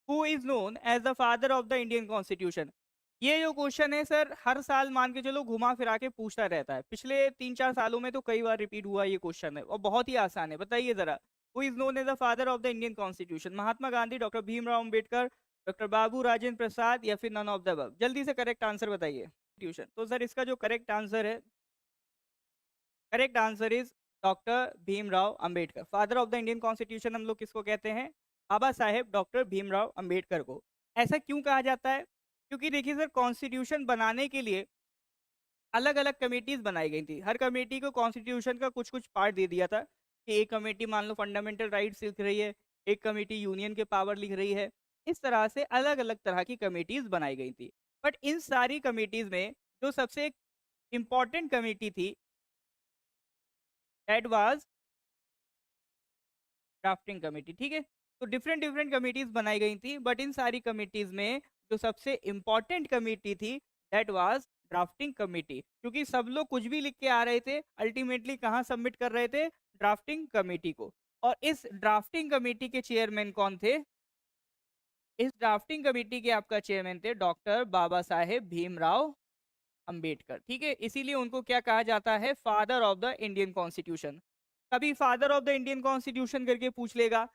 Who is known as the father of the Indian constitution. ये जो question है sir हर साल मान के चलो घुमा फिरा के पूछता रहता है, पिछले 3-4 सालों में तो कई बार रिपीट हुआ ये क्वेश्चन है और बहुत ही आसान है। बताइए जरा, who is known as the father of the Indian constitution? Mahatma Gandhi, doctor Bhimrao Ambedkar, doctor Babu Rajendra Prasad या फिर नन ऑफ द अबव? जल्दी से करेक्ट आंसर बताइए। ट्यूशन तो सर इसका जो करेक्ट आंसर है, correct answer is doctor Bhimrao Ambedkar. Father of the Indian constitution हम लोग किसको कहते हैं? बाबा साहेब डॉक्टर भीमराव अंबेडकर को। ऐसा क्यों कहा जाता है? क्योंकि देखिए सर, कॉन्स्टिट्यूशन बनाने के लिए अलग अलग कमेटीज बनाई गई थी। हर कमेटी को कॉन्स्टिट्यूशन का कुछ कुछ पार्ट दे दिया था कि एक कमेटी मान लो फंडामेंटल राइट्स लिख रही है, एक कमेटी यूनियन के पावर लिख रही है। इस तरह से अलग अलग तरह की कमेटीज बनाई गई थी। बट इन सारी कमेटीज में जो सबसे इम्पोर्टेंट कमेटी थी, दैट वाज ड्राफ्टिंग कमेटी। ठीक है, तो डिफरेंट डिफरेंट कमिटीज बनाई गई थी, बट इन सारी कमिटीज में जो सबसे इम्पोर्टेंट कमेटी थी, दैट वाज ड्राफ्टिंग कमेटी। क्योंकि सब लोग कुछ भी लिख के आ रहे थे, अल्टीमेटली कहाँ सबमिट कर रहे थे? ड्राफ्टिंग कमेटी को। और इस ड्राफ्टिंग कमेटी के चेयरमैन कौन थे? इस ड्राफ्टिंग कमेटी के आपका चेयरमैन थे डॉक्टर बाबा साहेब भीमराव अंबेडकर। ठीक है, इसीलिए उनको क्या कहा जाता है? Father of the Indian constitution. कभी father of the Indian constitution करके पूछ लेगा,